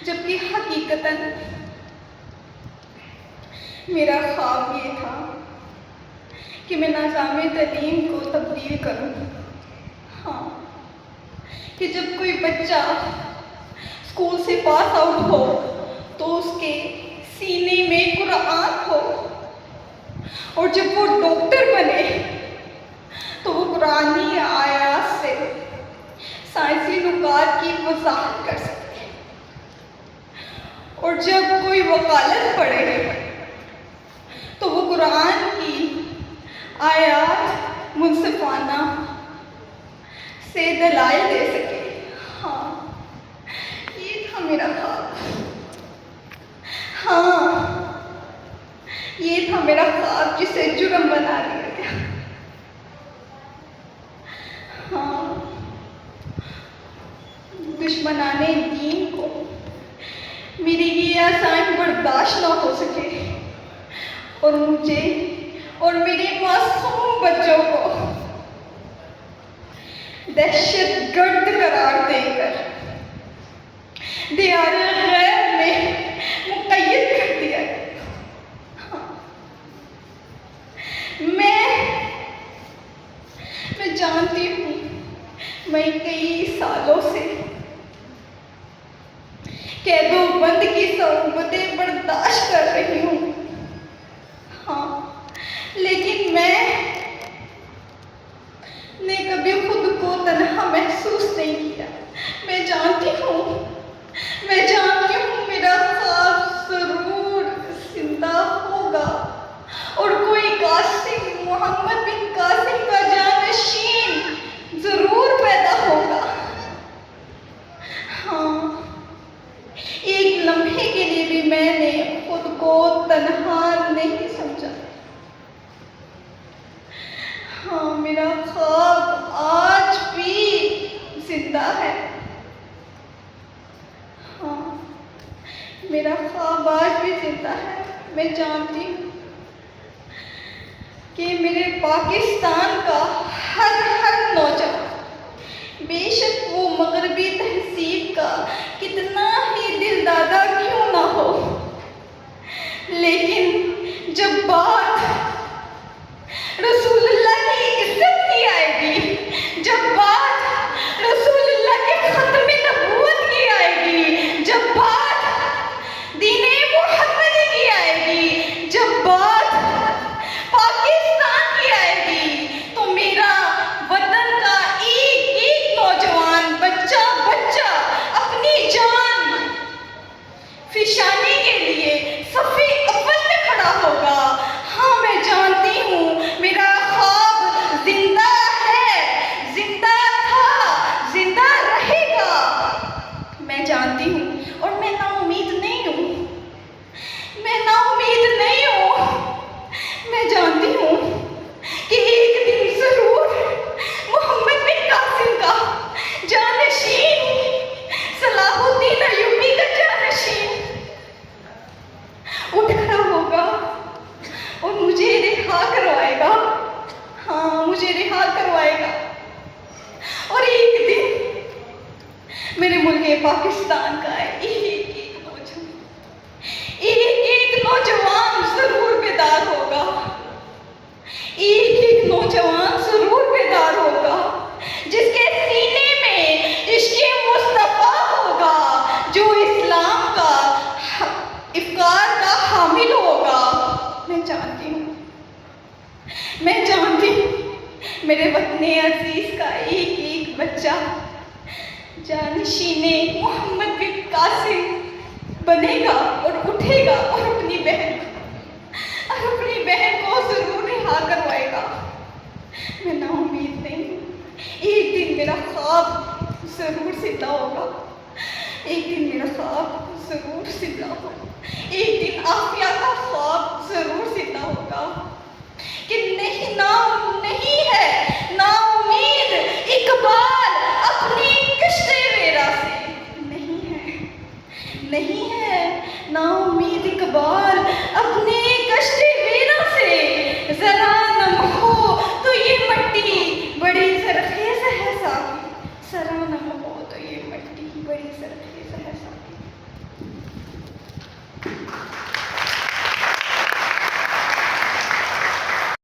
جبکہ حقیقتاً میرا خواب یہ تھا کہ میں نظام تعلیم کو تبدیل کروں. ہاں، کہ جب کوئی بچہ اسکول سے پاس آؤٹ ہو تو اس کے سینے میں قرآن ہو، اور جب وہ ڈاکٹر بنے تو وہ قرآنی آیات سے سائنسی نکات کی وضاحت کر سکے، اور جب کوئی وکالت پڑھے تو وہ قرآن کی آیات منصفانہ سے دلائل دے سکے. ہاں، یہ تھا میرا خواب. ہاں، یہ تھا میرا خواب جسے جرم بنا دیا گیا. ہاں، دشمنان دین کو میری یہ آسان برداشت نہ ہو سکے، اور مجھے اور میرے معصوم بچوں کو دہشت گرد قرار دے کر دیار غیب میں مقید کر دیا گیا. میں جانتی ہوں میں کئی سالوں سے قید و بند کی صعوبتیں برداشت کر رہی ہوں. ہاں، لیکن میں نے کبھی خود کو تنہا محسوس نہیں کیا. میں جانتی ہوں میرا خواب ضرور زندہ ہوگا، اور کوئی قاسم، محمد بن قاسم کا جانشین ضرور پیدا ہوگا. ہاں، ایک لمحے کے لیے بھی میں نے خود کو تنہا نہیں سمجھا. ہاں، میرا خواب آج بھی زندہ ہے. ہاں، میرا خواب آج بھی زندہ ہے. میں جانتی ہوں کہ میرے پاکستان کا ہر نوجوان، بے شک وہ مغربی تہذیب کا کتنا ہی دل دادا کیوں نہ ہو، لیکن جب بات رسول اللہ کی عزت کی آئے گی، جب بات رسول اللہ کے ختم نبوت کی آئے گی، جب بات دین محمدی کی آئے گی، جب بات پاکستان کی آئے گی، تو میرا وطن کا ایک ایک نوجوان، بچہ اپنی جان فشانی کے لیے صفِ اول میں کھڑا ہوگا. ہاں، میں جانتی ہوں میرا خواب زندہ ہے، زندہ تھا، زندہ رہے گا. میں جانتی ہوں، اور میں نا امید نہیں ہوں. میں جانتی ہوں کہ ایک دن ضرور محمد بن قاسم کا جانشین، صلاح الدین ایوبی کا جانشین اٹھ کھڑا ہوگا اور مجھے رہا کروائے گا. ہاں، مجھے رہا کروائے گا. اور ایک دن میرے ملک پاکستان کا ایک نوجوان ضرور بیدار ہوگا. ایک نوجوان ضرور بیدار ہوگا جس کے سینے میں عشق مصطفیٰ ہوگا، جو اسلام کا افکار کا حامل ہوگا. میں جانتی ہوں میرے وطن عزیز کا ایک بچہ جانشین محمد بن قاسم بنے گا اور اٹھے گا، اور اپنی بہن کو ضرور رہا کروائے گا. میں نا امید نہیں ہوں. ایک دن میرا خواب ضرور زندہ ہوگا. ایک دن میرا خواب ضرور زندہ ہوگا. ایک دن عافیہ کا خواب ضرور زندہ ہوگا کہ نہیں ہے نا امید اقبال اپنی کشتے ویرا سے. نہیں ہے نا امید اقبال اپنے